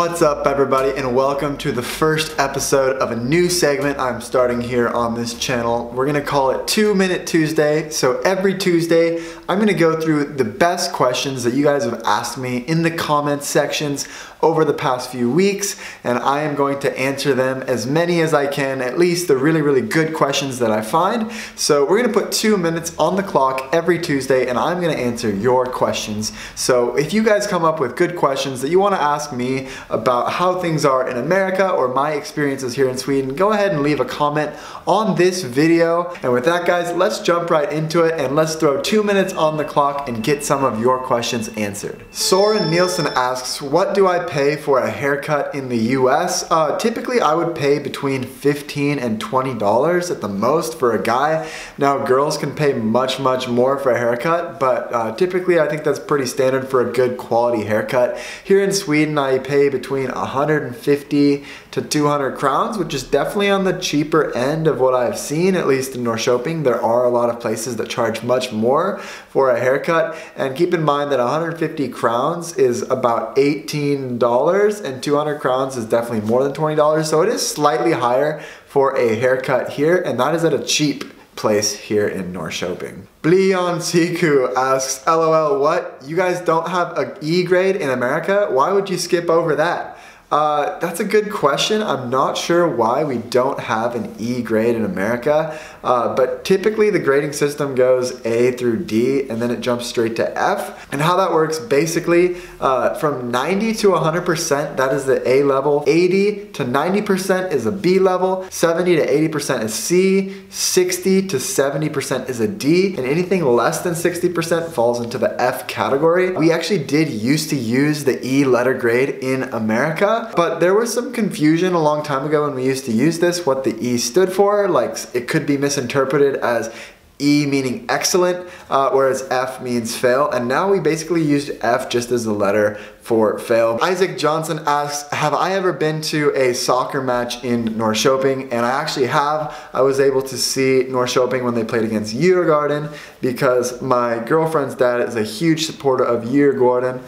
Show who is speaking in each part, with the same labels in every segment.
Speaker 1: What's up everybody, and welcome to the first episode of a new segment I'm starting here on this channel. We're gonna call it 2-Minute Tuesday. So every Tuesday, I'm gonna go through the best questions that you guys have asked me in the comments sections over the past few weeks, and I am going to answer them, as many as I can, at least the really good questions that I find. So we're gonna put 2 minutes on the clock every Tuesday, and I'm gonna answer your questions. So if you guys come up with good questions that you wanna ask me about how things are in America or my experiences here in Sweden, go ahead and leave a comment on this video. And with that guys, let's jump right into it and let's throw 2 minutes on the clock and get some of your questions answered. Soren Nielsen asks, what do I pay for a haircut in the US? Typically I would pay between $15 and $20 at the most for a guy. Now girls can pay much more for a haircut, but typically I think that's pretty standard for a good quality haircut. Here in Sweden I pay between 150 to 200 crowns, which is definitely on the cheaper end of what I've seen, at least in Norrköping. There are a lot of places that charge much more for a haircut, and keep in mind that 150 crowns is about $18 and 200 crowns is definitely more than $20, so it is slightly higher for a haircut here, and that is at a cheap place here in Norrköping. Blion Siku asks, LOL, what? You guys don't have an E grade in America? Why would you skip over that? That's a good question. I'm not sure why we don't have an E grade in America, but typically the grading system goes A through D and then it jumps straight to F. And how that works, basically, from 90 to 100%, that is the A level. 80 to 90% is a B level. 70 to 80% is C. 60 to 70% is a D. And anything less than 60% falls into the F category. We actually did used to use the E letter grade in America, but there was some confusion a long time ago when we used to use this, what the E stood for. Like, it could be misinterpreted as E meaning excellent, whereas F means fail, and now we basically used F just as the letter for fail. Isaac Johnson asks, have I ever been to a soccer match in Norrköping? And I actually have. I was able to see Norrköping when they played against Djurgården because my girlfriend's dad is a huge supporter of Djurgården.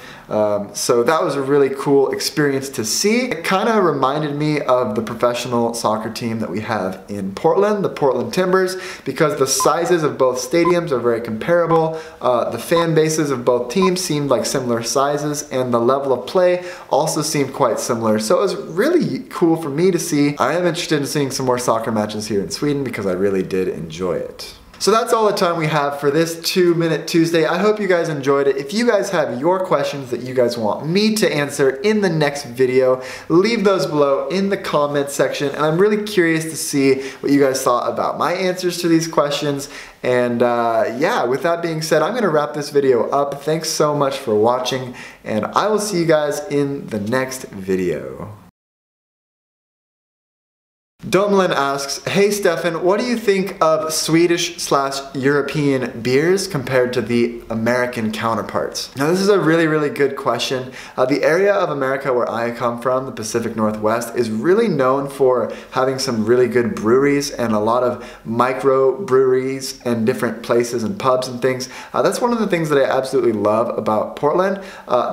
Speaker 1: So that was a really cool experience to see. It kind of reminded me of the professional soccer team that we have in Portland, the Portland Timbers, because the sizes of both stadiums are very comparable. The fan bases of both teams seemed like similar sizes, and the level of play also seemed quite similar. So it was really cool for me to see. I am interested in seeing some more soccer matches here in Sweden because I really did enjoy it. So that's all the time we have for this 2-Minute Tuesday. I hope you guys enjoyed it. If you guys have your questions that you guys want me to answer in the next video, leave those below in the comments section. And I'm really curious to see what you guys thought about my answers to these questions. And yeah, with that being said, I'm gonna wrap this video up. Thanks so much for watching, and I will see you guys in the next video. Domlin asks, hey Stefan, what do you think of Swedish/European beers compared to the American counterparts? Now this is a really good question. The area of America where I come from, the Pacific Northwest, is really known for having some really good breweries and a lot of micro breweries and different places and pubs and things. That's one of the things that I absolutely love about Portland.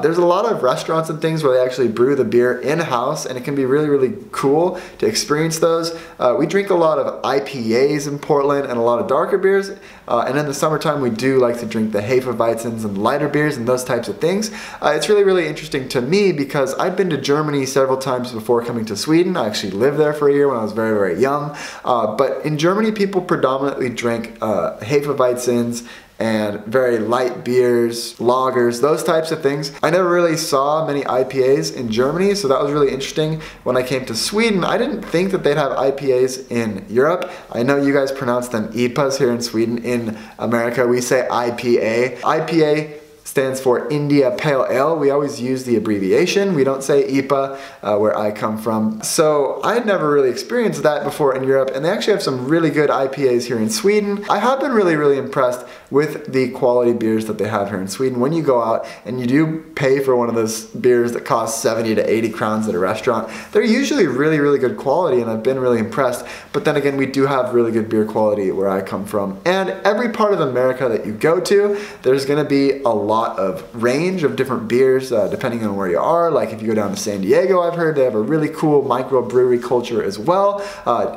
Speaker 1: There's a lot of restaurants and things where they actually brew the beer in-house, and it can be really cool to experience those. We drink a lot of IPAs in Portland and a lot of darker beers, and in the summertime we do like to drink the Hefeweizens and lighter beers and those types of things. It's really interesting to me because I'd been to Germany several times before coming to Sweden. I actually lived there for a year when I was very young, but in Germany people predominantly drank Hefeweizens and very light beers, lagers, those types of things. I never really saw many IPAs in Germany, so that was really interesting. When I came to Sweden, I didn't think that they'd have IPAs in Europe. I know you guys pronounce them IPAs here in Sweden. In America, we say IPA. IPA stands for India Pale Ale. We always use the abbreviation. We don't say IPA where I come from. So I had never really experienced that before in Europe, and they actually have some really good IPAs here in Sweden. I have been really impressed with the quality beers that they have here in Sweden. When you go out and you do pay for one of those beers that cost 70 to 80 crowns at a restaurant, they're usually really good quality, and I've been really impressed. But then again, we do have really good beer quality where I come from. And every part of America that you go to, there's gonna be a lot lot of range of different beers depending on where you are. Like if you go down to San Diego, I've heard they have a really cool microbrewery culture as well.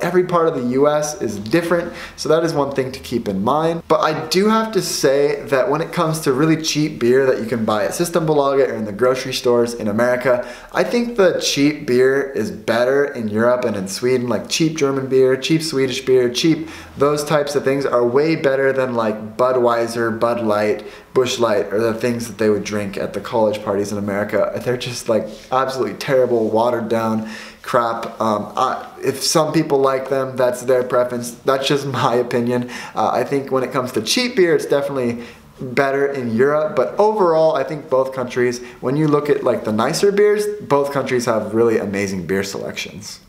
Speaker 1: Every part of the US is different, so that is one thing to keep in mind. But I do have to say that when it comes to really cheap beer that you can buy at Systembolaget or in the grocery stores in America, I think the cheap beer is better in Europe and in Sweden. Like cheap German beer, cheap Swedish beer, cheap, those types of things are way better than like Budweiser, Bud Light, Busch Light, or the things that they would drink at the college parties in America. They're just like absolutely terrible, watered down crap. If some people like them, that's their preference. That's just my opinion. I think when it comes to cheap beer, it's definitely better in Europe, but overall I think both countries, when you look at like the nicer beers, both countries have really amazing beer selections.